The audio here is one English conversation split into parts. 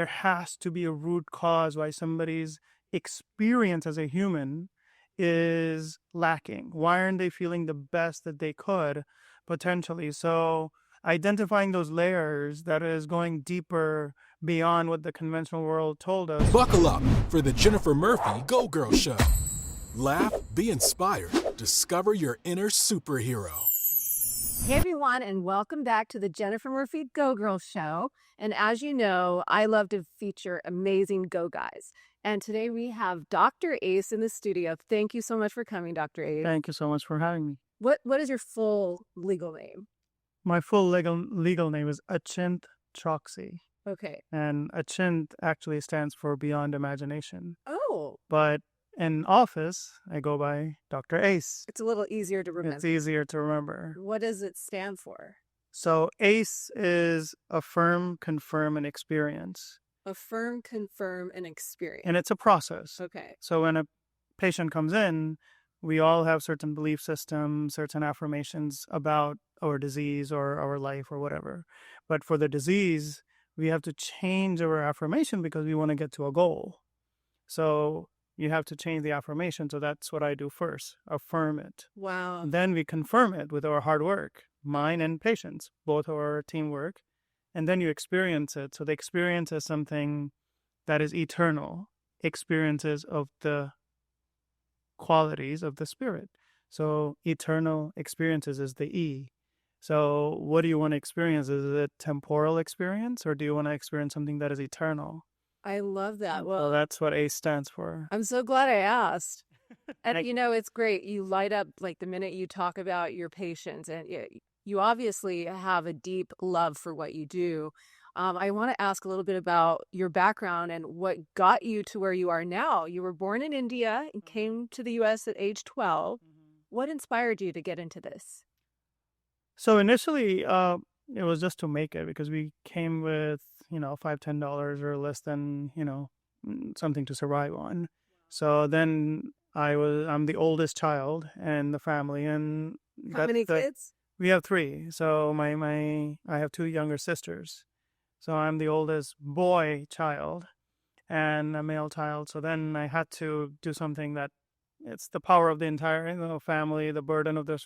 There has to be a root cause why somebody's experience as a human is lacking. Why aren't they feeling the best that they could potentially? So identifying those layers that is going deeper beyond what the conventional world told us. Buckle up for the Jennifer Murphy Go Girl Show. Laugh, be inspired, discover your inner superhero. Hey everyone, and welcome back to the Jennifer Murphy Go Girl Show. And as you know, I love to feature amazing Go Guys. And today we have Dr. Ace in the studio. Thank you so much for coming, Dr. Ace. Thank you so much for having me. What is your full legal name? My full legal name is Achint Choksy. Okay. And Achint actually stands for Beyond Imagination. Oh. But in office, I go by Dr. Ace. It's a little easier to remember. It's easier to remember. What does it stand for? So ACE is affirm, confirm, and experience. Affirm, confirm, and experience. And it's a process. Okay. So when a patient comes in, we all have certain belief systems, certain affirmations about our disease or our life or whatever. But for the disease, we have to change our affirmation because we want to get to a goal. So you have to change the affirmation. So that's what I do first, affirm it. Wow. Then we confirm it with our hard work, mine and patients, both our teamwork. And then you experience it. So the experience is something that is eternal, experiences of the qualities of the spirit. So eternal experiences is the E. So what do you want to experience? Is it a temporal experience, or do you want to experience something that is eternal? I love that. Well, So that's what ACE stands for. I'm so glad I asked. And you know, it's great. You light up like the minute you talk about your patients, and you obviously have a deep love for what you do. I want to ask a little bit about your background and what got you to where you are now. You were born in India and came to the U.S. at age 12. What inspired you to get into this? So initially, it was just to make it because we came with, $5-10 or less than, something to survive on. So then I'm the oldest child in the family, and How many kids? We have 3. So I have 2 younger sisters. So I'm the oldest boy child and a male child. So then I had to do something that it's the power of the entire family, the burden of the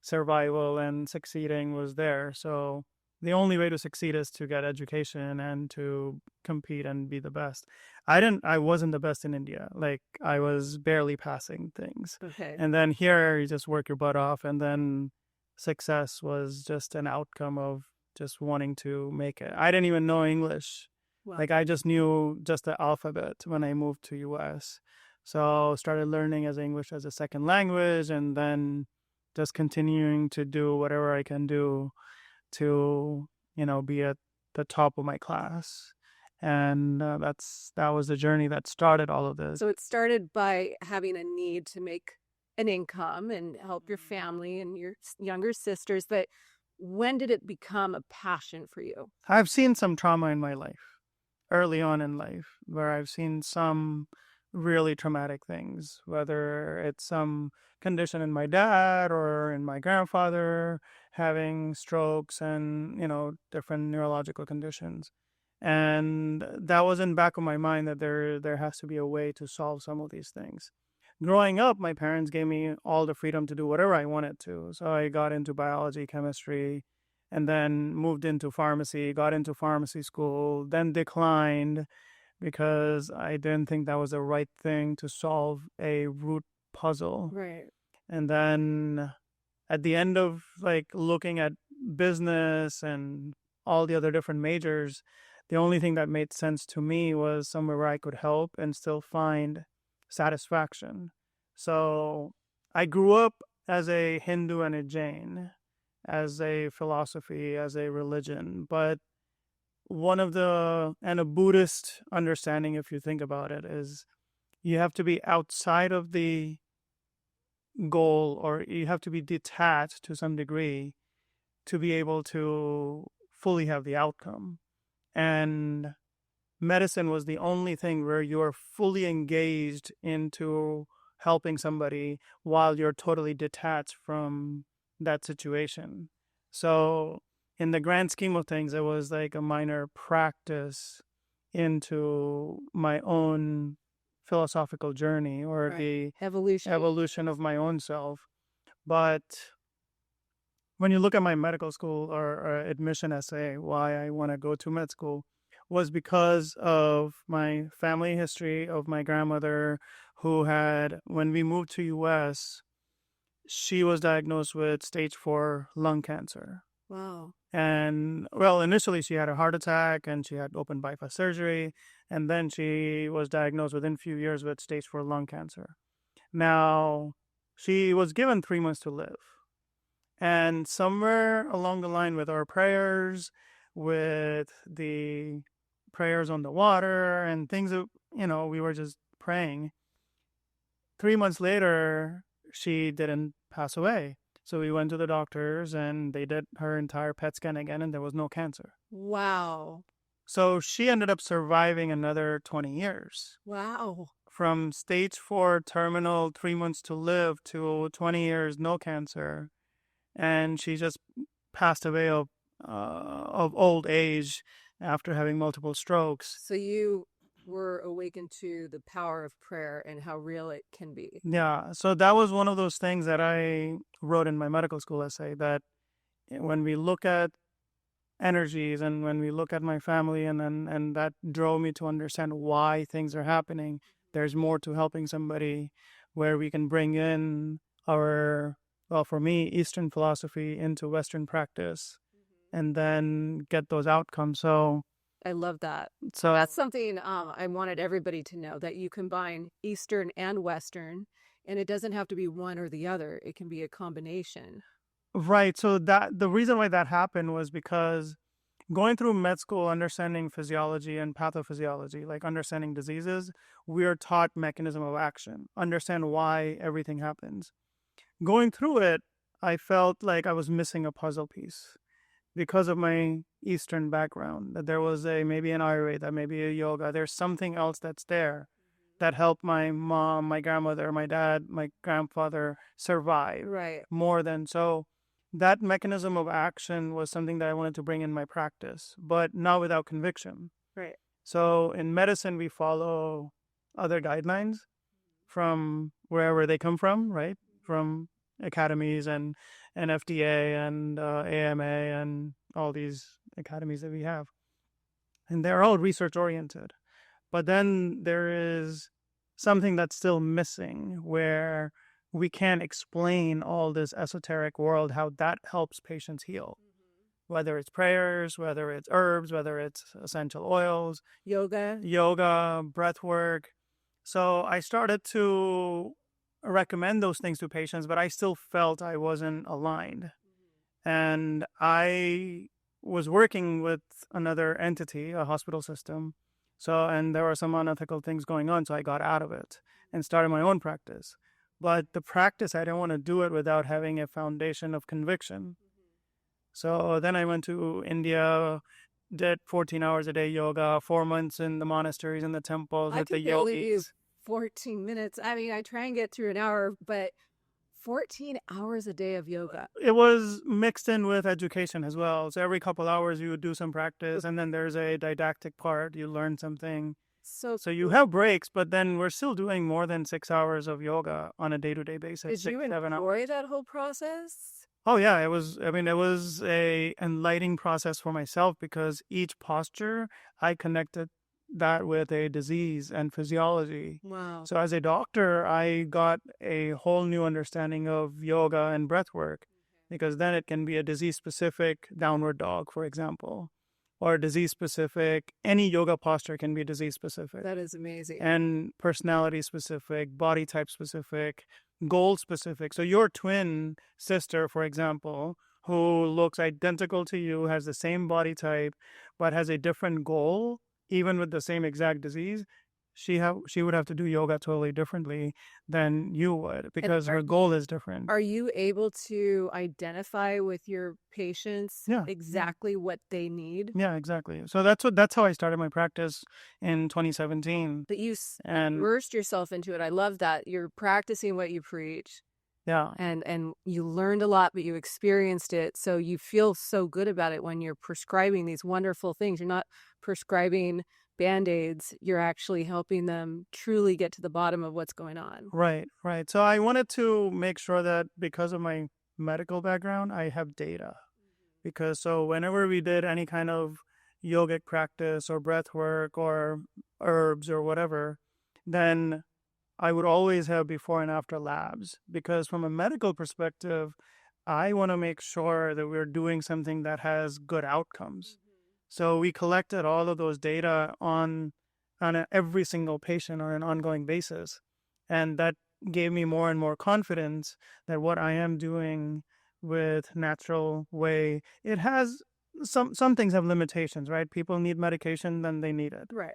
survival and succeeding was there. So the only way to succeed is to get education and to compete and be the best. I wasn't the best in India. Like I was barely passing things. Okay. And then here you just work your butt off, and then success was just an outcome of just wanting to make it. I didn't even know English. Wow. Like I just knew just the alphabet when I moved to US. So started learning as English as a second language, and then just continuing to do whatever I can do to, be at the top of my class. And that was the journey that started all of this. So it started by having a need to make an income and help your family and your younger sisters. But when did it become a passion for you? I've seen some trauma in my life, early on in life, where I've seen some really traumatic things, whether it's some condition in my dad or in my grandfather having strokes and, different neurological conditions. And that was in the back of my mind that there has to be a way to solve some of these things. Growing up, my parents gave me all the freedom to do whatever I wanted to. So I got into biology, chemistry, and then moved into pharmacy, got into pharmacy school, then declined because I didn't think that was the right thing to solve a root puzzle. Right. And then at the end of looking at business and all the other different majors, the only thing that made sense to me was somewhere where I could help and still find satisfaction. So I grew up as a Hindu and a Jain, as a philosophy, as a religion, but and a Buddhist understanding, if you think about it, is you have to be outside of the goal, or you have to be detached to some degree to be able to fully have the outcome. And medicine was the only thing where you are fully engaged into helping somebody while you're totally detached from that situation. So in the grand scheme of things, it was like a minor practice into my own philosophical journey or the evolution of my own self. But when you look at my medical school or admission essay, why I want to go to med school was because of my family history of my grandmother who had, when we moved to US, she was diagnosed with stage 4 lung cancer. Wow. And well, initially she had a heart attack and she had open bypass surgery. And then she was diagnosed within a few years with stage 4 lung cancer. Now, she was given 3 months to live. And somewhere along the line with our prayers, with the prayers on the water and things that, we were just praying. 3 months later, she didn't pass away. So we went to the doctors and they did her entire PET scan again and there was no cancer. Wow. So she ended up surviving another 20 years. Wow. From stage 4 terminal, 3 months to live, to 20 years, no cancer. And she just passed away of old age after having multiple strokes. So you were awakened to the power of prayer and how real it can be. Yeah, so that was one of those things that I wrote in my medical school essay, that when we look at energies and when we look at my family, and that drove me to understand why things are happening. There's more to helping somebody, where we can bring in our, well, for me, Eastern philosophy into Western practice and then get those outcomes. So I love that. So that's something I wanted everybody to know, that you combine Eastern and Western, and it doesn't have to be one or the other. It can be a combination. Right. So that the reason why that happened was because going through med school, understanding physiology and pathophysiology, like understanding diseases, we are taught mechanism of action, understand why everything happens. Going through it, I felt like I was missing a puzzle piece because of my Eastern background, that there was maybe an Ayurveda, maybe a yoga. There's something else that's there that helped my mom, my grandmother, my dad, my grandfather survive. Right. More than so. That mechanism of action was something that I wanted to bring in my practice, but not without conviction. Right. So in medicine, we follow other guidelines from wherever they come from, right? From academies and FDA and AMA and all these academies that we have. And they're all research oriented. But then there is something that's still missing, where we can't explain all this esoteric world, how that helps patients heal. Whether it's prayers, whether it's herbs, whether it's essential oils, yoga, breath work. So I started to recommend those things to patients, but I still felt I wasn't aligned. And I was working with another entity, a hospital system. So, and there were some unethical things going on, so I got out of it and started my own practice. But the practice, I didn't want to do it without having a foundation of conviction. So then I went to India, did 14 hours a day yoga, 4 months in the monasteries and the temples with the yogis. 14 minutes. I mean, I try and get through an hour, but 14 hours a day of yoga. It was mixed in with education as well. So every couple hours you would do some practice, and then there's a didactic part. You learn something. So you have breaks, but then we're still doing more than 6 hours of yoga on a day-to-day basis. Did you enjoy that whole process? Oh yeah, it was a enlightening process for myself, because each posture I connected that with a disease and physiology. Wow. So as a doctor, I got a whole new understanding of yoga and breath work, because then it can be a disease-specific downward dog, for example, or disease-specific. Any yoga posture can be disease-specific. That is amazing. And personality-specific, body type-specific, goal-specific. So your twin sister, for example, who looks identical to you, has the same body type, but has a different goal, even with the same exact disease, she would have to do yoga totally differently than you would, because her goal is different. Are you able to identify with your patients exactly what they need? Yeah, exactly. So that's how I started my practice in 2017. But you immersed yourself into it. I love that. You're practicing what you preach. Yeah. And you learned a lot, but you experienced it. So you feel so good about it when you're prescribing these wonderful things. You're not prescribing Band-Aids, you're actually helping them truly get to the bottom of what's going on. Right, right. So I wanted to make sure that because of my medical background, I have data. Because so whenever we did any kind of yogic practice or breath work or herbs or whatever, then I would always have before and after labs. Because from a medical perspective, I want to make sure that we're doing something that has good outcomes. So we collected all of those data on every single patient on an ongoing basis, and that gave me more and more confidence that what I am doing with natural way, it has some things have limitations, right? People need medication, then they need it. Right.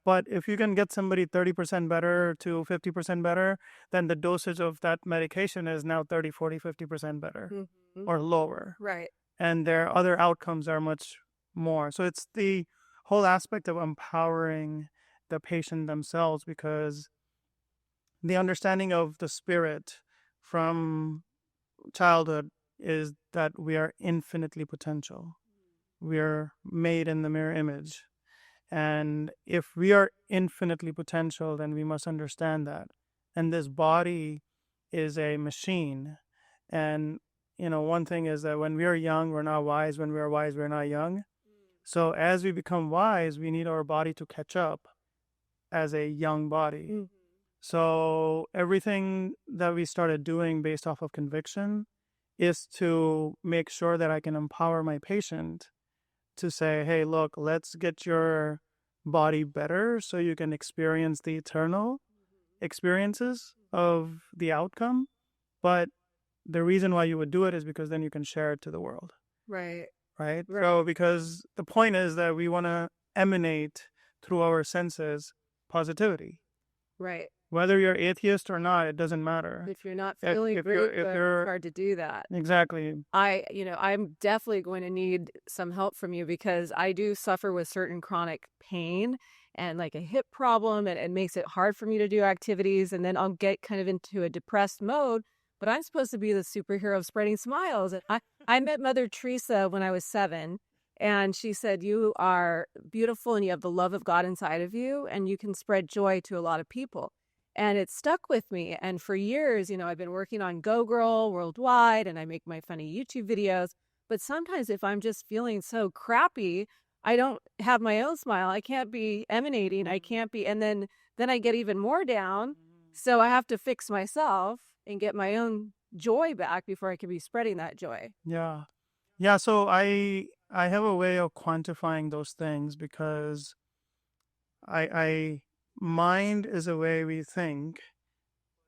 But if you can get somebody 30% better to 50% better, then the dosage of that medication is now 30, 40, 50% better or lower. Right. And their other outcomes are much more. So it's the whole aspect of empowering the patient themselves, because the understanding of the spirit from childhood is that we are infinitely potential. We are made in the mirror image. And if we are infinitely potential, then we must understand that. And this body is a machine. And, one thing is that when we are young, we're not wise. When we are wise, we're not young. So as we become wise, we need our body to catch up as a young body. So everything that we started doing based off of conviction is to make sure that I can empower my patient to say, hey, look, let's get your body better so you can experience the eternal experiences of the outcome. But the reason why you would do it is because then you can share it to the world. Right. Right? Right. So because the point is that we want to emanate through our senses positivity. Right. Whether you're atheist or not, it doesn't matter. If you're not feeling great, it's hard to do that. Exactly. I'm definitely going to need some help from you, because I do suffer with certain chronic pain and like a hip problem, and it makes it hard for me to do activities. And then I'll get kind of into a depressed mode, but I'm supposed to be the superhero of spreading smiles. And I met Mother Teresa when I was 7. And she said, you are beautiful and you have the love of God inside of you, and you can spread joy to a lot of people. And it stuck with me. And for years, I've been working on Go Girl worldwide, and I make my funny YouTube videos. But sometimes if I'm just feeling so crappy, I don't have my own smile. I can't be emanating. I can't be. And then I get even more down. So I have to fix myself and get my own joy back before I can be spreading that joy. Yeah. Yeah. So I have a way of quantifying those things, because I mind is a way we think,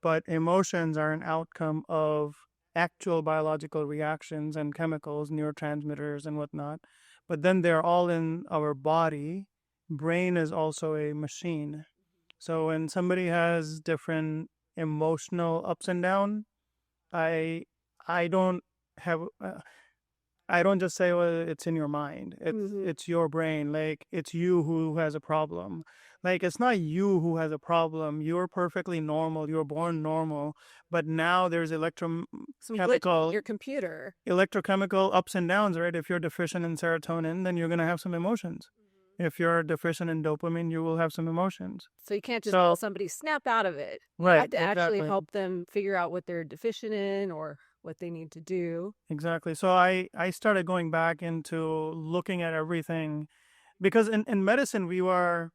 but emotions are an outcome of actual biological reactions and chemicals, neurotransmitters and whatnot. But then they're all in our body. Brain is also a machine. So when somebody has different emotional ups and downs, I don't have I don't just say, well, it's in your mind. It's your brain. Like, it's you who has a problem. Like, it's not you who has a problem. You're perfectly normal. You were born normal. But now there's Some electrochemical glitch in your computer. electrochemical ups and downs, right? If you're deficient in serotonin, then you're going to have some emotions. If you're deficient in dopamine, you will have some emotions. So you can't just tell somebody snap out of it. You Right. have to actually help them figure out what they're deficient in or what they need to do. Exactly. So I started going back into looking at everything, because in medicine we were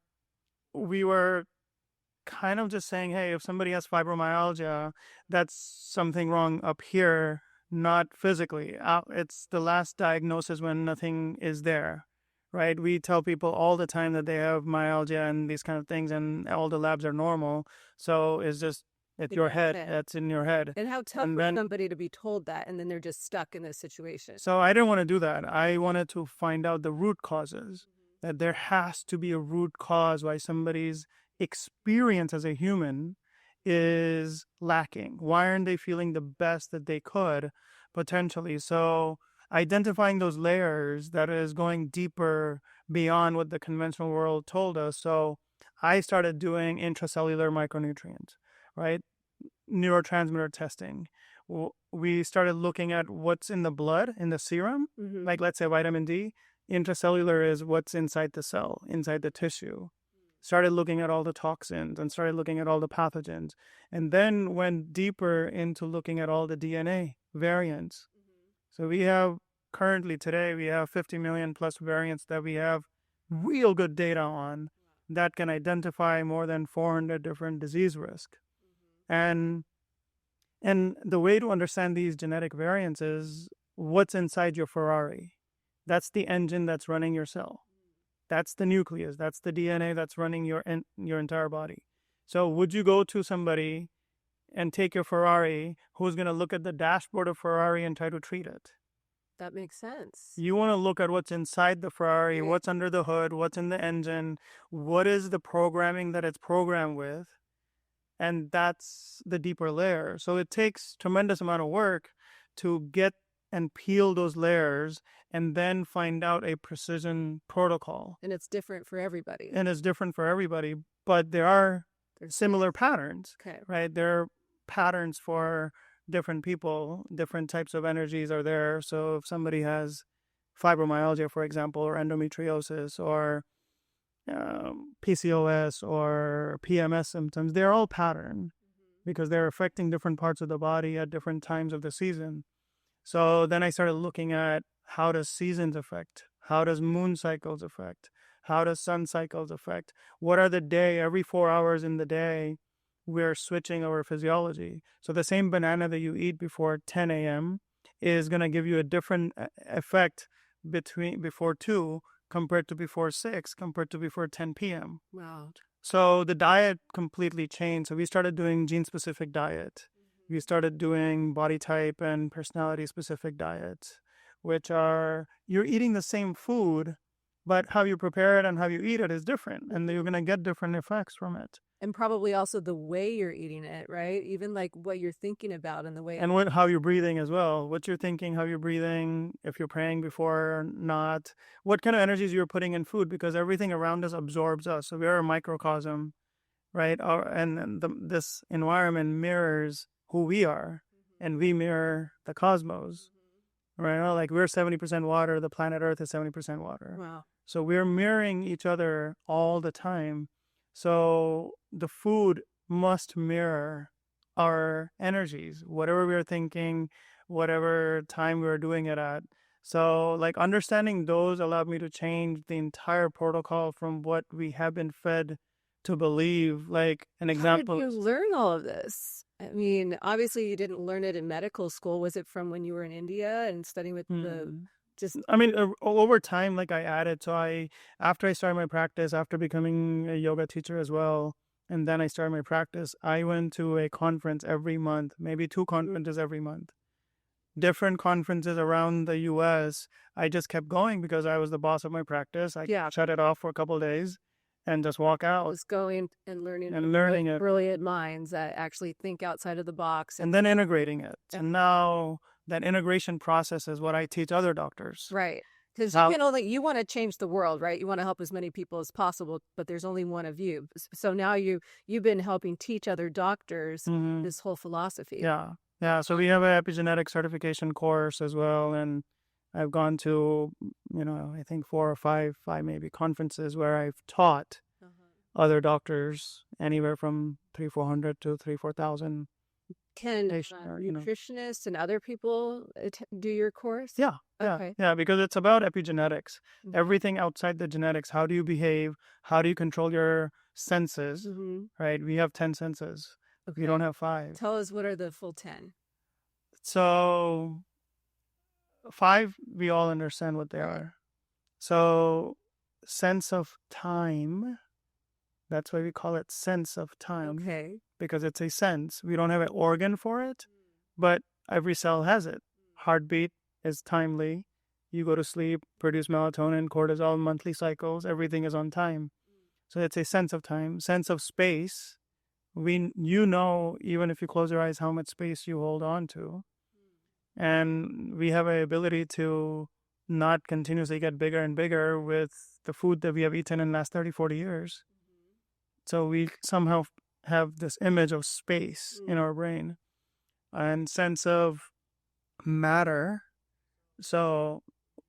kind of just saying, hey, if somebody has fibromyalgia, that's something wrong up here, not physically. It's the last diagnosis when nothing is there, right? We tell people all the time that they have myalgia and these kind of things, and all the labs are normal. So it's just, it's your head. That's in your head. And how tough for somebody to be told that, and then they're just stuck in this situation. So I didn't want to do that. I wanted to find out the root causes, that there has to be a root cause why somebody's experience as a human is lacking. Why aren't they feeling the best that they could potentially? So identifying those layers, that is going deeper beyond what the conventional world told us. So I started doing intracellular micronutrients, right? Neurotransmitter testing. We started looking at what's in the blood, in the serum, like let's say vitamin D. Intracellular is what's inside the cell, inside the tissue. Started looking at all the toxins and started looking at all the pathogens, and then went deeper into looking at all the DNA variants. So we have currently today, we have 50 million plus variants that we have real good data on that can identify more than 400 different disease risk. And the way to understand these genetic variants is what's inside your Ferrari. That's the engine that's running your cell. That's the nucleus. That's the DNA that's running your entire body. So would you go to somebody and take your Ferrari who's going to look at the dashboard of Ferrari and try to treat it? That makes sense. You want to look at what's inside the Ferrari, what's under the hood, what's in the engine, what is the programming that it's programmed with, and that's the deeper layer. So it takes tremendous amount of work to get and peel those layers and then find out a precision protocol. And it's different for everybody. And it's different for everybody, but there are similar patterns, Okay. right? There are patterns for different people, different types of energies are there. So if somebody has fibromyalgia, for example, or endometriosis, or PCOS or PMS symptoms, they're all pattern because they're affecting different parts of the body at different times of the season. So then I started looking at how does seasons affect? How does moon cycles affect? How does sun cycles affect? What are the day, every 4 hours in the day, we're switching our physiology. So the same banana that you eat before 10 a.m. is going to give you a different effect before 2 compared to before 6, compared to before 10 p.m. Wow. So the diet completely changed. So we started doing gene-specific diet. We started doing body type and personality-specific diets, which are, you're eating the same food, but how you prepare it and how you eat it is different, and you're going to get different effects from it. And probably also the way you're eating it, right? Even like what you're thinking about and the way. And how you're breathing as well. What you're thinking, how you're breathing, if you're praying before or not. What kind of energies you're putting in food, because everything around us absorbs us. So we are a microcosm, right? This environment mirrors who we are, and we mirror the cosmos, right? Like we're 70% water, the planet Earth is 70% water. Wow. So we're mirroring each other all the time. So the food must mirror our energies, whatever we're thinking, whatever time we're doing it at. So like understanding those allowed me to change the entire protocol from what we have been fed to believe. Like an example. How did you learn all of this? I mean, obviously you didn't learn it in medical school. Was it from when you were in India and studying with over time, like I added. So after I started my practice, after becoming a yoga teacher as well, and then I started my practice, I went to a conference every month, maybe 2 conferences every month. Different conferences around the US. I just kept going because I was the boss of my practice. I shut it off for a couple of days and just walk out. Just going and learning it. Brilliant minds that actually think outside of the box. And then integrating it. And now that integration process is what I teach other doctors. Right. Because you want to change the world, right? You want to help as many people as possible, but there's only one of you. So now you've been helping teach other doctors this whole philosophy. Yeah. So we have an epigenetic certification course as well. And I've gone to, I think 4 or 5 maybe conferences where I've taught other doctors anywhere from 300-400 to 3,000-4,000. Can nutritionists and other people do your course? Yeah, because it's about epigenetics. Everything outside the genetics. How do you behave? How do you control your senses? Right? We have 10 senses. Okay. We don't have 5. Tell us, what are the full 10? So 5, we all understand what they are. So sense of time. That's why we call it sense of time. Okay. Because it's a sense. We don't have an organ for it, but every cell has it. Heartbeat is timely. You go to sleep, produce melatonin, cortisol, monthly cycles. Everything is on time. So it's a sense of time. Sense of space. Even if you close your eyes, how much space you hold on to. And we have an ability to not continuously get bigger and bigger with the food that we have eaten in the last 30, 40 years. So we somehow have this image of space in our brain and sense of matter. So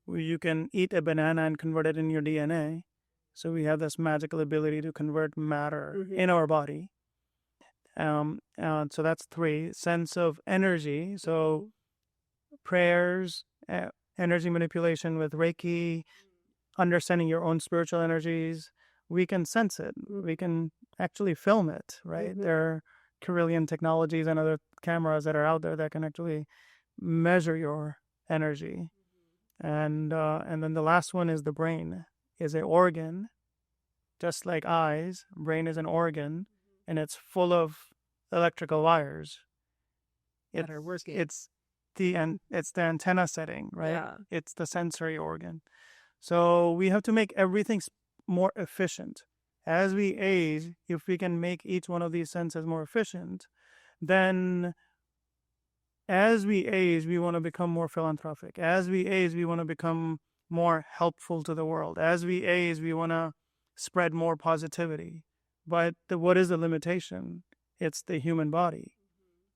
you can eat a banana and convert it in your DNA. So we have this magical ability to convert matter in our body. So that's 3. Sense of energy. So prayers, energy manipulation with Reiki, understanding your own spiritual energies. We can sense it. We can actually film it, right? There are Carillion technologies and other cameras that are out there that can actually measure your energy. And then the last one is the brain, is an organ, just like eyes. Brain is an organ, and it's full of electrical wires. That are working. It's the antenna setting, right? Yeah. It's the sensory organ. So we have to make everything more efficient. As we age, if we can make each one of these senses more efficient, then as we age, we want to become more philanthropic. As we age, we want to become more helpful to the world. As we age, we want to spread more positivity. But what is the limitation? It's the human body.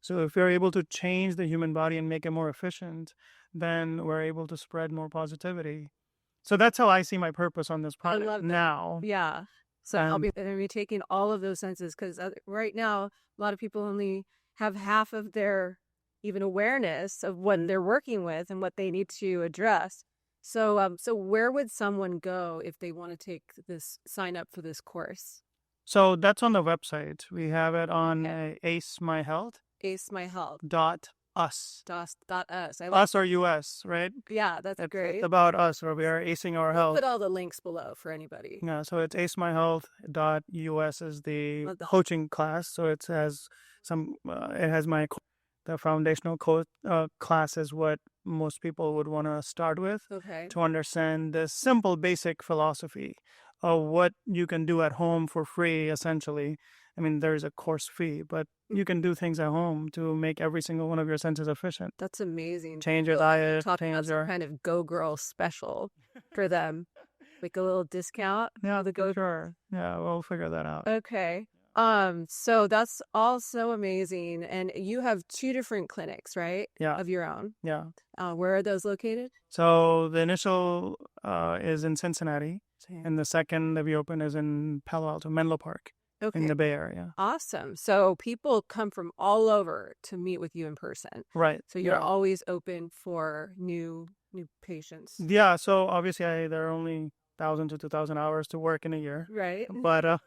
So if we're able to change the human body and make it more efficient, then we're able to spread more positivity. So that's how I see my purpose on this project now. Yeah. So I'll be taking all of those senses, because right now, a lot of people only have half of their even awareness of what they're working with and what they need to address. So where would someone go if they want to sign up for this course? So that's on the website. We have it on Ace My Health. .us. .us. Us or US, right? Yeah, that's great. It's about us, where we are acing our health. Put all the links below for anybody. Yeah, so it's acemyhealth.us is the coaching class. So it has the foundational class is what most people would want to start with to understand the simple basic philosophy of what you can do at home for free, essentially. I mean, there's a course fee, but you can do things at home to make every single one of your senses efficient. That's amazing. Change your diet. Talking about some kind of Go Girl special for them. Like a little discount. Yeah, sure. Yeah, we'll figure that out. Okay. So that's all so amazing. And you have 2 different clinics, right? Yeah. Of your own. Yeah. Where are those located? So the initial is in Cincinnati, and the second that we open is in Palo Alto, Menlo Park. In the Bay Area. Awesome. So people come from all over to meet with you in person. Right. So you're always open for new patients. Yeah. So obviously there are only 1,000 to 2,000 hours to work in a year. Right. But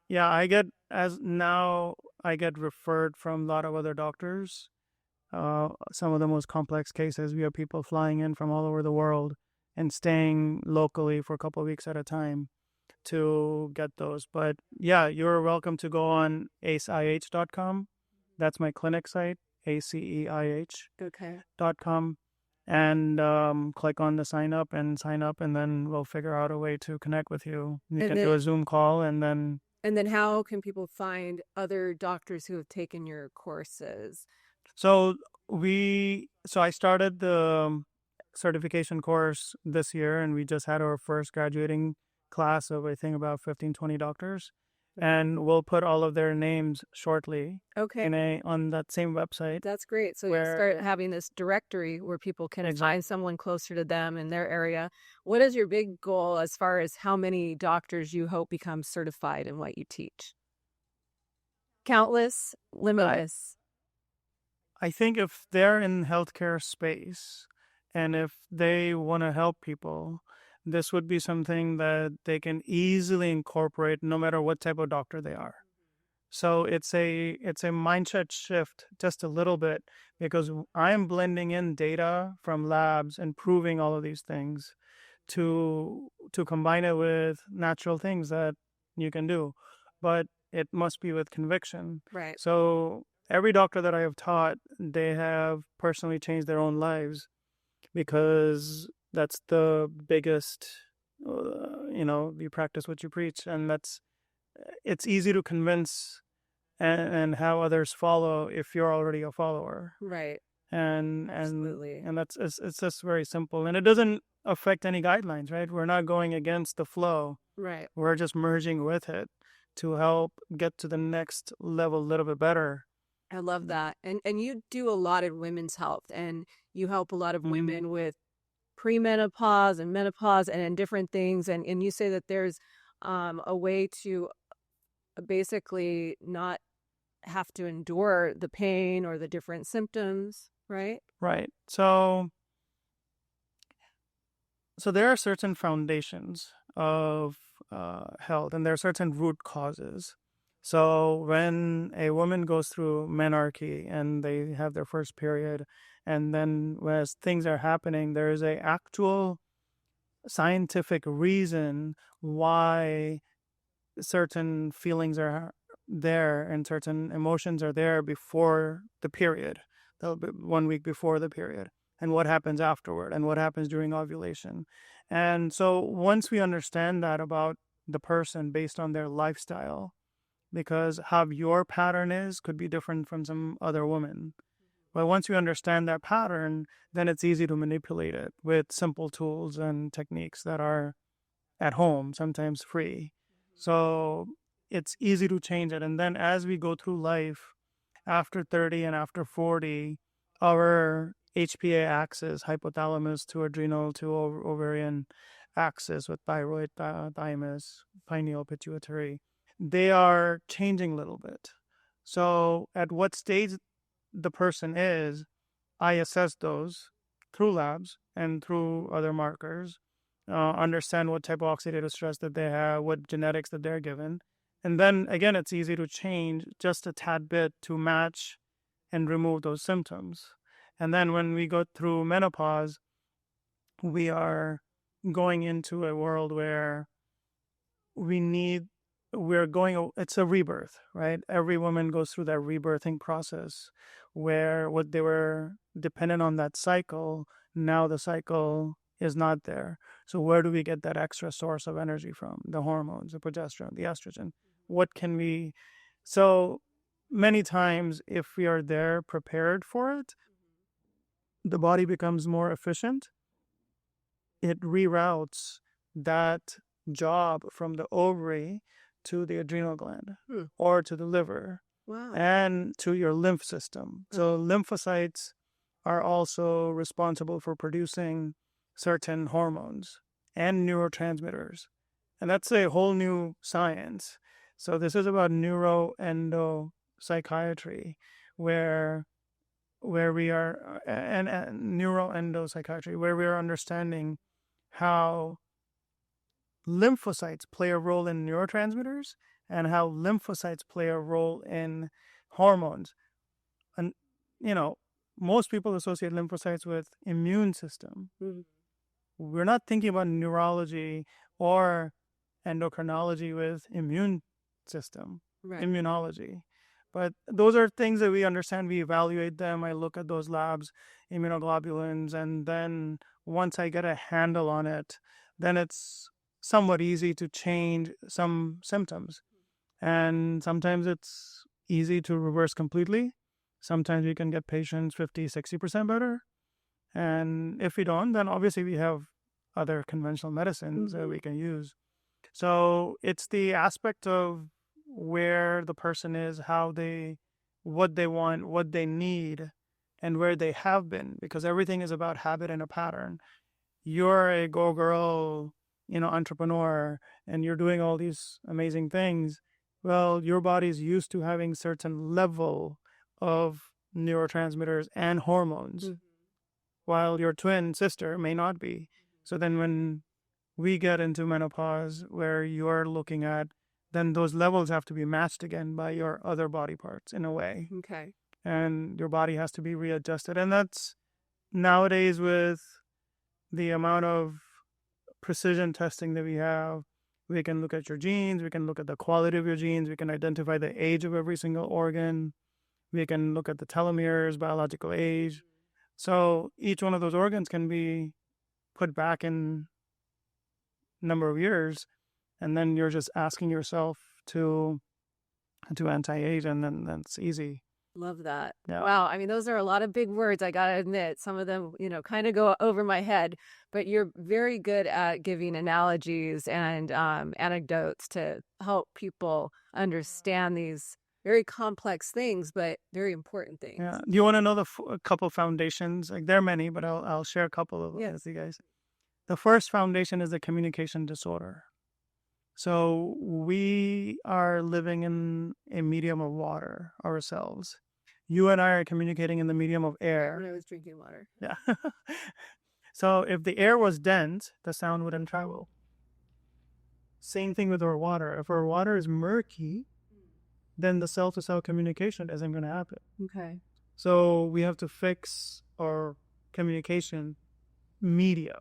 yeah, I get referred from a lot of other doctors. Some of the most complex cases, we have people flying in from all over the world and staying locally for a couple of weeks at a time to get those. But yeah, you're welcome to go on aceih.com. That's my clinic site, aceih.com, and click on the sign up, and then we'll figure out a way to connect with you. You can do a Zoom call, and then how can people find other doctors who have taken your courses? So I started the certification course this year, and we just had our first graduating class of, I think, about 15-20 doctors, and we'll put all of their names shortly on that same website. That's great. So you start having this directory where people can find someone closer to them in their area. What is your big goal as far as how many doctors you hope become certified in what you teach? Countless, limitless. I think if they're in healthcare space and if they want to help people, this would be something that they can easily incorporate no matter what type of doctor they are. So it's a mindset shift just a little bit, because I'm blending in data from labs and proving all of these things to combine it with natural things that you can do. But it must be with conviction. Right. So every doctor that I have taught, they have personally changed their own lives, because that's the biggest, you practice what you preach. And it's easy to convince and have others follow if you're already a follower. Right. Absolutely. And it's just very simple. And it doesn't affect any guidelines, right? We're not going against the flow. Right. We're just merging with it to help get to the next level a little bit better. I love that. And you do a lot in women's health, and you help a lot of women with premenopause and menopause and in different things. And you say that there's a way to basically not have to endure the pain or the different symptoms, right? Right. So there are certain foundations of health, and there are certain root causes. So when a woman goes through menarche and they have their first period, and then as things are happening, there is a actual scientific reason why certain feelings are there and certain emotions are there before the period, 1 week before the period, and what happens afterward and what happens during ovulation. And so once we understand that about the person based on their lifestyle, because how your pattern is could be different from some other woman. But once you understand that pattern, then it's easy to manipulate it with simple tools and techniques that are at home, sometimes free. So it's easy to change it. And then as we go through life, after 30 and after 40, our HPA axis, hypothalamus to adrenal to ovarian axis with thyroid, thymus, pineal, pituitary, they are changing a little bit. So at what stage the person is, I assess those through labs and through other markers, understand what type of oxidative stress that they have, what genetics that they're given. And then again, it's easy to change just a tad bit to match and remove those symptoms. And then when we go through menopause, we are going into a world where it's a rebirth, right? Every woman goes through that rebirthing process where what they were dependent on that cycle, now the cycle is not there. So where do we get that extra source of energy from? The hormones, the progesterone, the estrogen. What can we so many times if we are there prepared for it, the body becomes more efficient. It reroutes that job from the ovary to the adrenal gland or to the liver. Wow. And to your lymph system. So lymphocytes are also responsible for producing certain hormones and neurotransmitters. And that's a whole new science. So this is about neuroendopsychiatry, where we are and neuroendopsychiatry, where we are understanding how lymphocytes play a role in neurotransmitters and how lymphocytes play a role in hormones. And most people associate lymphocytes with immune system. We're not thinking about neurology or endocrinology with immune system, Right. immunology. But those are things that we understand. We evaluate them. I look at those labs, immunoglobulins, and then once I get a handle on it, then it's somewhat easy to change some symptoms. And sometimes it's easy to reverse completely. Sometimes we can get patients 50, 60% better. And if we don't, then obviously we have other conventional medicines that we can use. So it's the aspect of where the person is, what they want, what they need, and where they have been, because everything is about habit and a pattern. You're a go girl, entrepreneur, and you're doing all these amazing things. Well, your body's used to having certain level of neurotransmitters and hormones, while your twin sister may not be. So then when we get into menopause, where you're looking at, then those levels have to be matched again by your other body parts in a way. Okay. And your body has to be readjusted. And that's nowadays with the amount of precision testing that we have. We can look at your genes, we can look at the quality of your genes, we can identify the age of every single organ, we can look at the telomeres, biological age. So each one of those organs can be put back in number of years, and then you're just asking yourself to anti-age, and then that's easy. Love that. Yeah. Wow. I mean, those are a lot of big words. I got to admit, some of them, kind of go over my head, but you're very good at giving analogies and anecdotes to help people understand these very complex things, but very important things. Yeah. Do you want to know a couple foundations? Like there are many, but I'll share a couple of them with you guys. The first foundation is the communication disorder. So we are living in a medium of water ourselves. You and I are communicating in the medium of air. When I was drinking water. Yeah. So if the air was dense, the sound wouldn't travel. Same thing with our water. If our water is murky, then the cell-to-cell communication isn't going to happen. Okay. So we have to fix our communication media.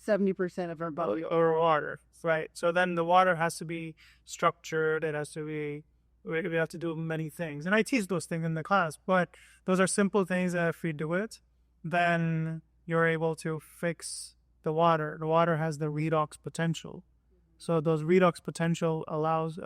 70% of our body. Or water, right? So then the water has to be structured. It has to be, we have to do many things. And I teach those things in the class, but those are simple things that if we do it, then you're able to fix the water. The water has the redox potential. So those redox potential allows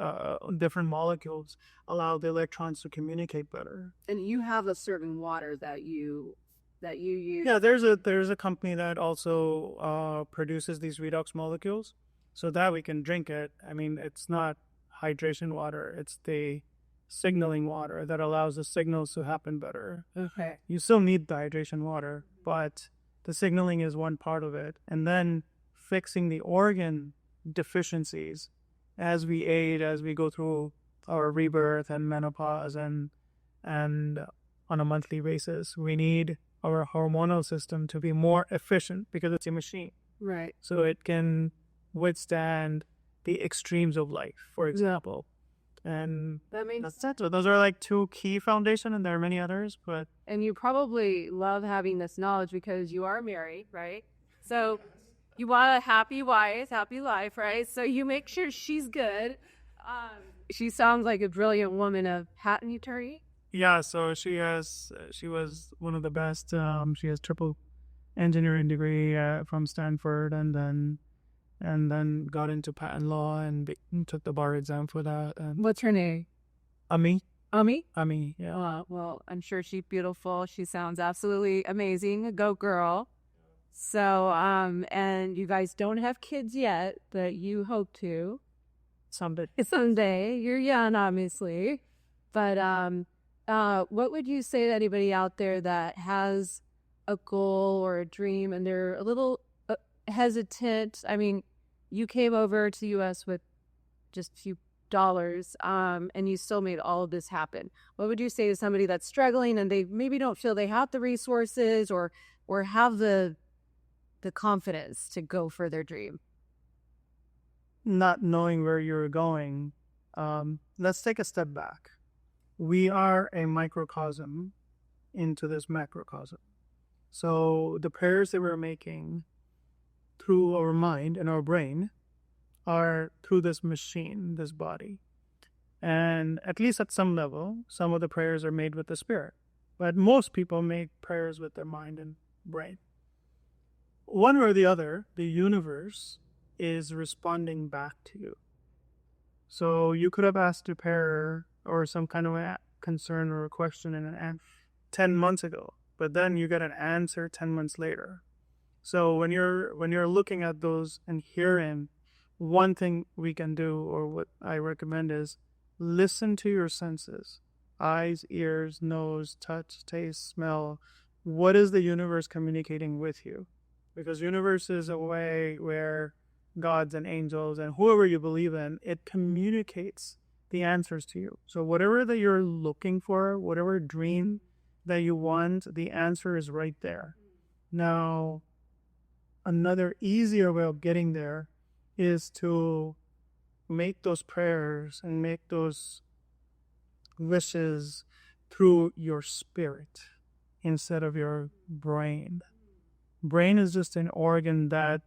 different molecules, allow the electrons to communicate better. And you have a certain water that you use. Yeah, there's a company that also produces these redox molecules, so that we can drink it. I mean, it's not hydration water; it's the signaling water that allows the signals to happen better. Okay. You still need the hydration water, but the signaling is one part of it, and then fixing the organ deficiencies as we age, as we go through our rebirth and menopause, and on a monthly basis, we need our hormonal system to be more efficient because it's a machine. Right. So it can withstand the extremes of life, for example. And that means that's it. So those are like two key foundations, and there are many others, but. And you probably love having this knowledge because you are married, right? So you want a happy wife, happy life, right? So you make sure she's good. She sounds like a brilliant woman of patent attorney. Yeah, so she was one of the best. She has triple engineering degree from Stanford, and then got into patent law and took the bar exam for that. And what's her name? Ami. Ami, yeah. Well, I'm sure she's beautiful. She sounds absolutely amazing. Go girl. So, and you guys don't have kids yet, but you hope to. Someday. You're young, obviously. But what would you say to anybody out there that has a goal or a dream and they're a little hesitant? I mean, you came over to the U.S. with just a few dollars, and you still made all of this happen. What would you say to somebody that's struggling and they maybe don't feel they have the resources or have the confidence to go for their dream? Not knowing where you're going, let's take a step back. We are a microcosm into this macrocosm. So the prayers that we're making through our mind and our brain are through this machine, this body. And at least at some level, some of the prayers are made with the spirit. But most people make prayers with their mind and brain. One or the other, the universe is responding back to you. So you could have asked a prayer or some kind of a concern or a question in 10 months ago, but then you get an answer 10 months later. So when you're looking at those and hearing, one thing we can do, or what I recommend, is listen to your senses: eyes, ears, nose, touch, taste, smell. What is the universe communicating with you? Because universe is a way where gods and angels and whoever you believe in, it communicates the answers to you. So whatever that you're looking for, whatever dream that you want, the answer is right there. Now, another easier way of getting there is to make those prayers and make those wishes through your spirit instead of your brain. Brain is just an organ that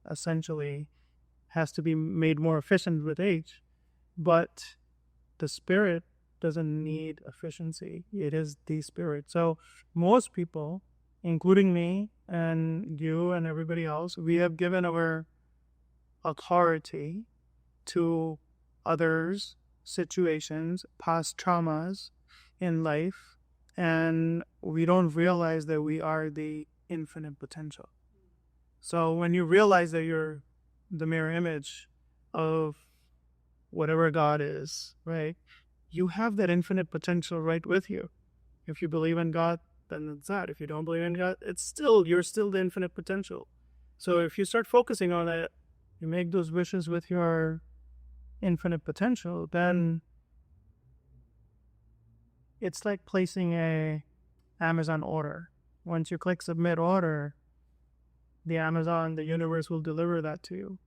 essentially has to be made more efficient with age, but the spirit doesn't need efficiency. It is the spirit. So most people, including me and you and everybody else, we have given our authority to others, situations, past traumas in life, and we don't realize that we are the infinite potential. So when you realize that you're the mirror image of whatever God is, right, you have that infinite potential right with you. If you believe in God, then it's that. If you don't believe in God, you're still the infinite potential. So if you start focusing on it, you make those wishes with your infinite potential, then it's like placing a Amazon order. Once you click submit order, the universe will deliver that to you.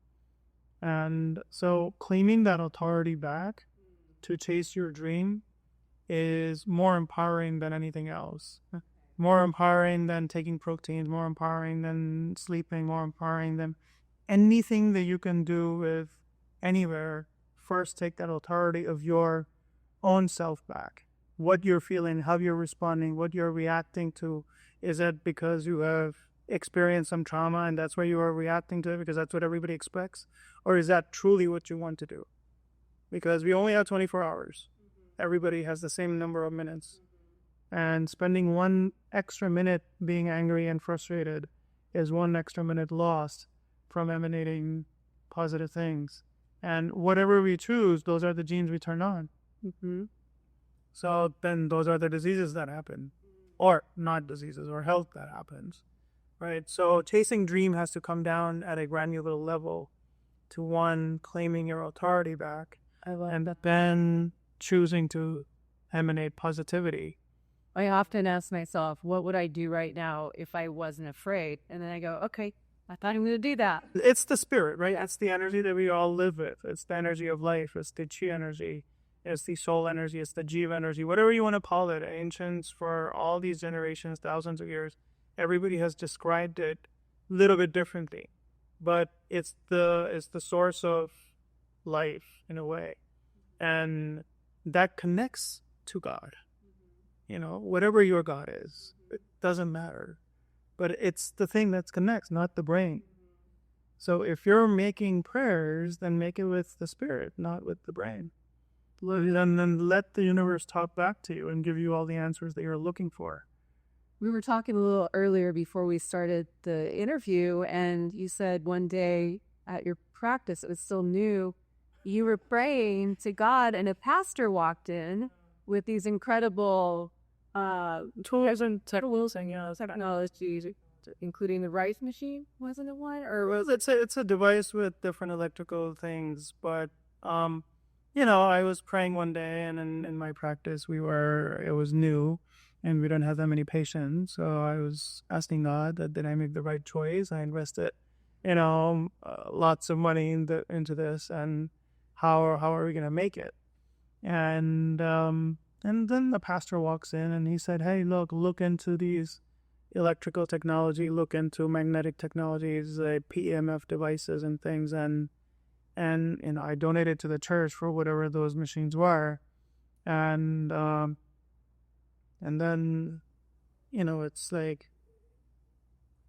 And so claiming that authority back to chase your dream is more empowering than anything else. More empowering than taking proteins, more empowering than sleeping, more empowering than anything that you can do with anywhere. First, take that authority of your own self back. What you're feeling, how you're responding, what you're reacting to. Is it because you have experienced some trauma and that's why you are reacting to it because that's what everybody expects? Or is that truly what you want to do? Because we only have 24 hours. Everybody has the same number of minutes. And spending 1 extra minute being angry and frustrated is 1 extra minute lost from emanating positive things. And whatever we choose, those are the genes we turn on. So then those are the diseases that happen. Or not diseases, or health that happens. Right? So chasing dream has to come down at a granular level to one, claiming your authority back. And then choosing to emanate positivity. I often ask myself, what would I do right now if I wasn't afraid? And then I go, okay, I thought I'm going to do that. It's the spirit, right? It's the energy that we all live with. It's the energy of life. It's the chi energy. It's the soul energy. It's the jiva energy. Whatever you want to call it. Ancients, for all these generations, thousands of years, everybody has described it a little bit differently. But it's the source of life in a way. And that connects to God. Whatever your God is, it doesn't matter. But it's the thing that connects, not the brain. So if you're making prayers, then make it with the spirit, not with the brain. And then let the universe talk back to you and give you all the answers that you're looking for. We were talking a little earlier before we started the interview, and you said one day at your practice, it was still new, you were praying to God and a pastor walked in with these incredible tools and technologies, including the rice machine, wasn't it one? Or it's a device with different electrical things, but I was praying one day, and in my practice it was new and we don't have that many patients, so I was asking God that did I make the right choice. I invested lots of money into this, and how are we going to make it? And then the pastor walks in and he said, hey, look into these electrical technology, look into magnetic technologies, PEMF devices and things. And I donated to the church for whatever those machines were. And then, it's like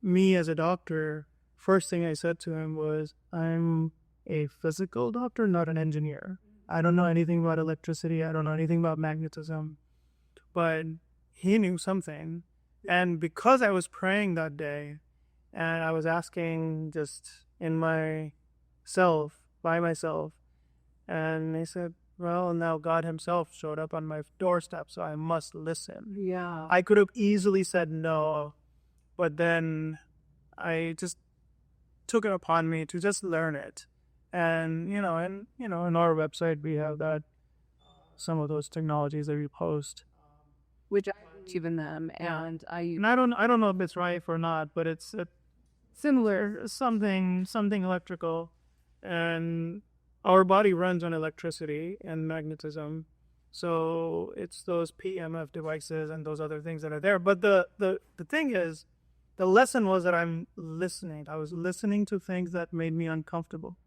me as a doctor, first thing I said to him was, I'm a physical doctor, not an engineer. I don't know anything about electricity. I don't know anything about magnetism. But he knew something. And because I was praying that day, and I was asking just by myself, and he said, well, now God himself showed up on my doorstep, so I must listen. Yeah. I could have easily said no, but then I just took it upon me to just learn it. And, in our website, we have some of those technologies that we post. Which I've given them, and I don't know if it's right or not, but it's similar, something electrical. And our body runs on electricity and magnetism. So it's those PEMF devices and those other things that are there. But the thing is, the lesson was that I'm listening. I was listening to things that made me uncomfortable.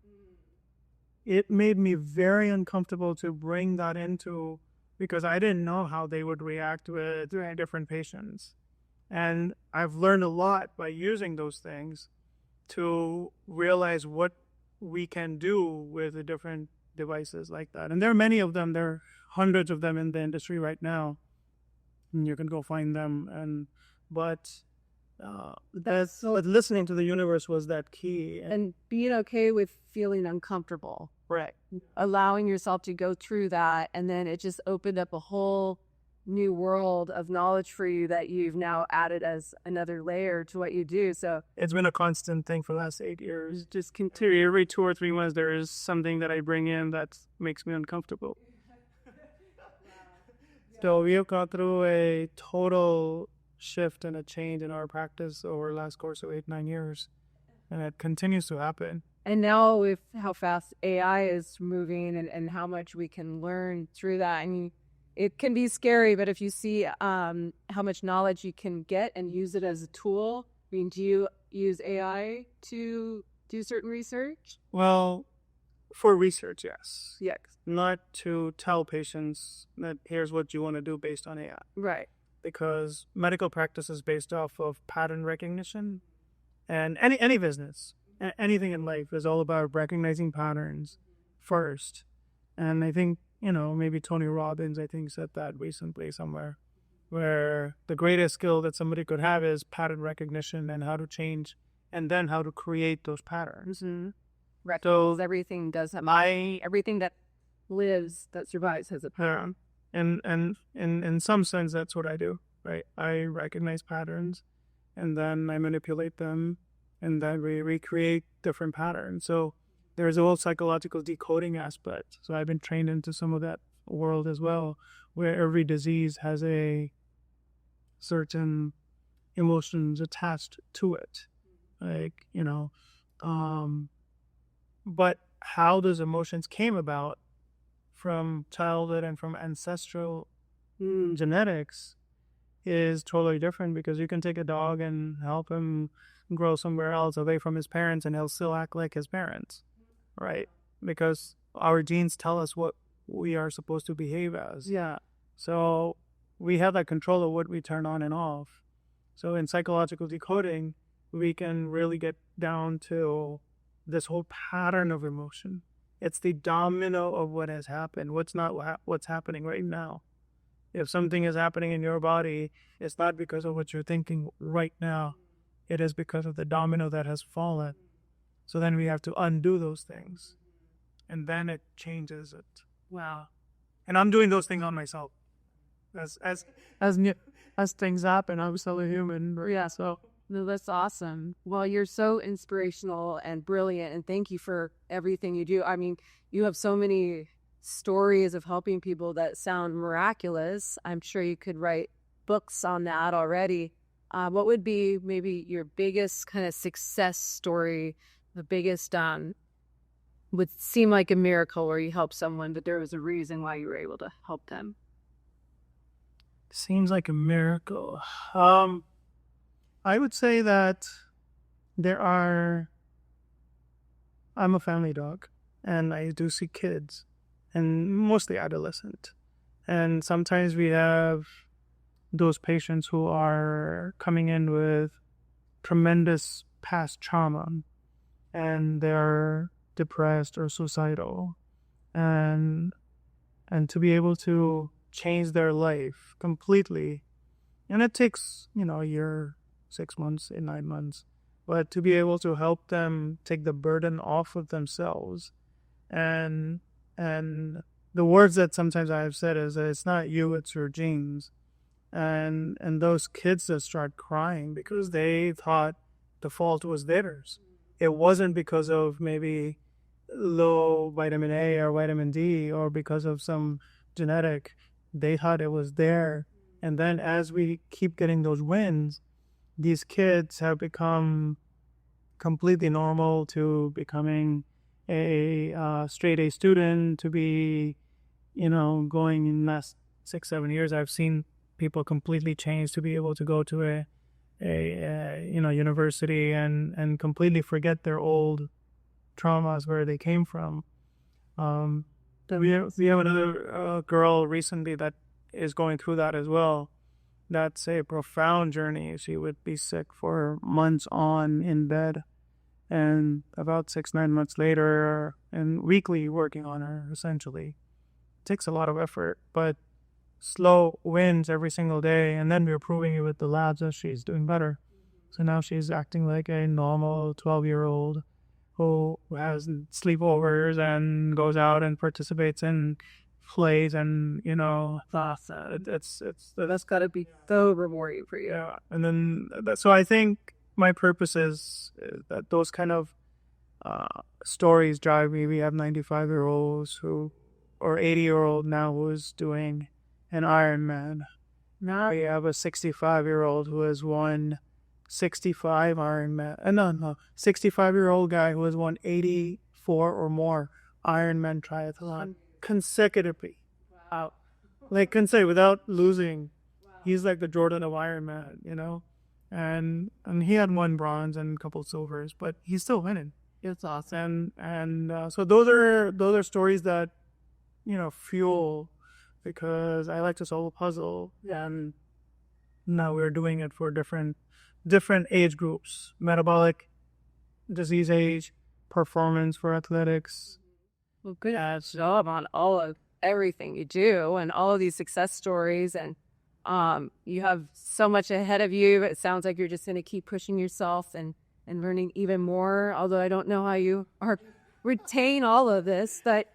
It made me very uncomfortable to bring that into, because I didn't know how they would react with different patients. And I've learned a lot by using those things to realize what we can do with the different devices like that. And there are many of them. There are hundreds of them in the industry right now. And you can go find them. But listening to the universe was that key. And being okay with feeling uncomfortable. Right. allowing yourself to go through that. And then it just opened up a whole new world of knowledge for you that you've now added as another layer to what you do. So It's been a constant thing for the last 8 years. Just continue. Every 2 or 3 months, there is something that I bring in that makes me uncomfortable. So we have gone through a total shift and a change in our practice over the last course of 8, 9 years. And it continues to happen. And now with how fast AI is moving and how much we can learn through that, and it can be scary, but if you see how much knowledge you can get and use it as a tool, I mean, do you use AI to do certain research? Well, for research, yes. Yes. Not to tell patients that here's what you want to do based on AI. Right. Because medical practice is based off of pattern recognition, and any business, anything in life is all about recognizing patterns first. And I think, maybe Tony Robbins, I think, said that recently somewhere, where the greatest skill that somebody could have is pattern recognition and how to change and then how to create those patterns. Mm-hmm. Right. So everything does have everything that lives, that survives, has a pattern. And in some sense, that's what I do, right? I recognize patterns, and then I manipulate them, and then we recreate different patterns. So there's a whole psychological decoding aspect. So I've been trained into some of that world as well, where every disease has a certain emotions attached to it. Like, but how those emotions came about from childhood and from ancestral genetics is totally different, because you can take a dog and help him grow somewhere else away from his parents and he'll still act like his parents, right? Because our genes tell us what we are supposed to behave as. Yeah. So we have that control of what we turn on and off. So in psychological decoding, we can really get down to this whole pattern of emotion. It's the domino of what has happened. What's happening right now. If something is happening in your body, it's not because of what you're thinking right now. It is because of the domino that has fallen. So then we have to undo those things. And then it changes it. Wow. And I'm doing those things on myself. As things happen, I'm still a human. Yeah. So No, that's awesome. Well, you're so inspirational and brilliant, and thank you for everything you do. I mean, you have so many stories of helping people that sound miraculous. I'm sure you could write books on that already. What would be maybe your biggest kind of success story, the biggest would seem like a miracle where you helped someone, but there was a reason why you were able to help them? Seems like a miracle. I would say that I'm a family dog, and I do see kids, and mostly adolescent. And sometimes we have those patients who are coming in with tremendous past trauma, and they're depressed or suicidal. And to be able to change their life completely, and it takes, a year, 6 months, 9 months, but to be able to help them take the burden off of themselves. And the words that sometimes I have said is that it's not you, it's your genes. And those kids that start crying because they thought the fault was theirs. It wasn't because of maybe low vitamin A or vitamin D or because of some genetic. They thought it was there. And then as we keep getting those wins, these kids have become completely normal to becoming a straight A student, to be, going in the last 6-7 years. I've seen people completely change to be able to go to a university and completely forget their old traumas, where they came from. We have another girl recently that is going through that as well. That's a profound journey. She would be sick for months on in bed, and about 6-9 months later, and weekly working on her, essentially. It takes a lot of effort, but slow wins every single day, and then we're proving it with the labs that she's doing better. So now she's acting like a normal 12-year-old who has sleepovers and goes out and participates in plays, and That's got to be so rewarding for you. yeah. And then so I think my purpose is that those kind of stories drive me. We have 95-year-olds who, or 80-year-old now, who is doing an Ironman. Now we have a 65-year-old who has won 65 Ironman. No, 65-year-old guy who has won 84 or more Ironman triathlon consecutively. Wow. Like, can say without losing. He's like the Jordan of Ironman, and he had one bronze and a couple silvers, but he's still winning. It's awesome. And so those are stories that fuel, because I like to solve a puzzle, and now we're doing it for different age groups: metabolic disease age, performance for athletics. Well, good job on everything you do and all of these success stories. And you have so much ahead of you. It sounds like you're just going to keep pushing yourself and learning even more. Although I don't know how you retain all of this, but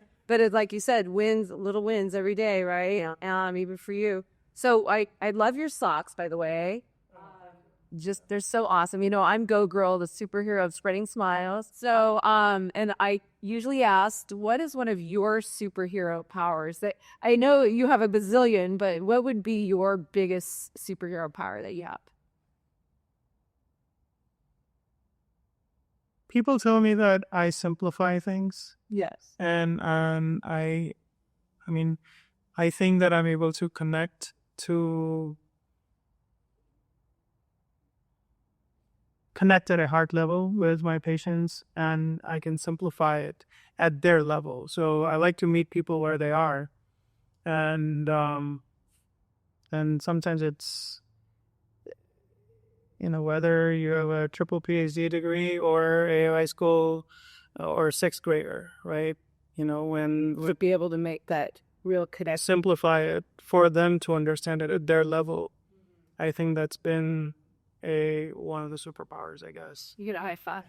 it's like you said, little wins every day, right? Even for you. So I love your socks, by the way. They're so awesome. I'm Go Girl, the superhero of spreading smiles. So, and I usually asked, what is one of your superhero powers? That I know you have a bazillion, but what would be your biggest superhero power that you have? People tell me that I simplify things. Yes. And I mean, I think that I'm able to connect at a heart level with my patients, and I can simplify it at their level. So I like to meet people where they are, and sometimes it's whether you have a triple PhD degree or a high school or sixth grader, right? When To be able to make that real connection. Simplify it for them to understand it at their level. I think that's been one of the superpowers, I guess. You get a high five.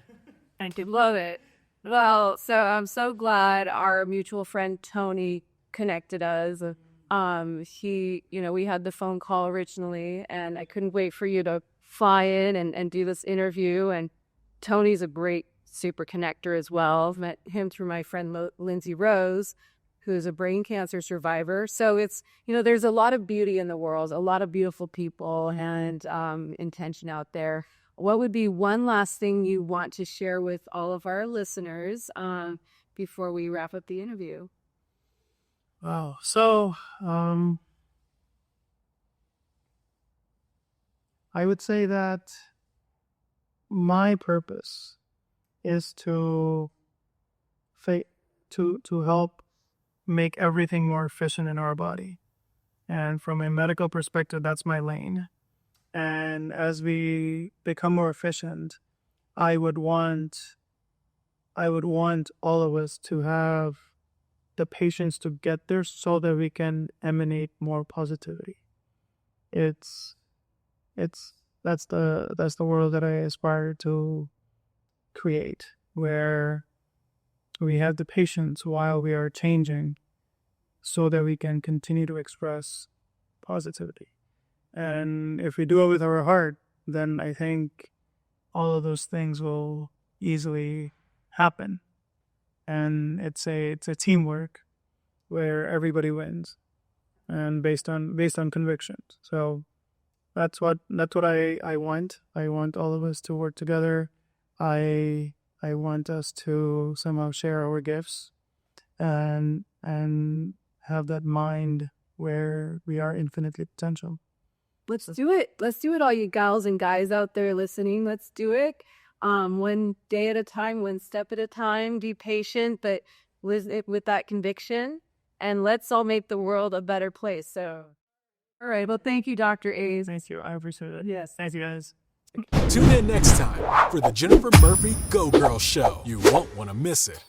I do love it. Well, so I'm so glad our mutual friend Tony connected us. We had the phone call originally, and I couldn't wait for you to fly in and do this interview. And Tony's a great super connector as well. I've met him through my friend Lindsay Rose, who's a brain cancer survivor. So it's, there's a lot of beauty in the world, a lot of beautiful people and intention out there. What would be one last thing you want to share with all of our listeners before we wrap up the interview? Wow. So, I would say that my purpose is to help make everything more efficient in our body. And from a medical perspective, that's my lane. And as we become more efficient, I would want all of us to have the patience to get there so that we can emanate more positivity. That's the world that I aspire to create, where we have the patience while we are changing so that we can continue to express positivity. And if we do it with our heart, then I think all of those things will easily happen. And it's a teamwork where everybody wins, and based on convictions. So that's what I want. I want all of us to work together. I want us to somehow share our gifts and have that mind where we are infinitely potential. Let's do it. Let's do it, all you gals and guys out there listening. Let's do it. One day at a time, one step at a time. Be patient, but with that conviction. And let's all make the world a better place. So, all right. Well, thank you, Dr. A's. Thank you. I appreciate it. Yes. Thank you, guys. Tune in next time for the Jennifer Murphy Go Girl Show. You won't want to miss it.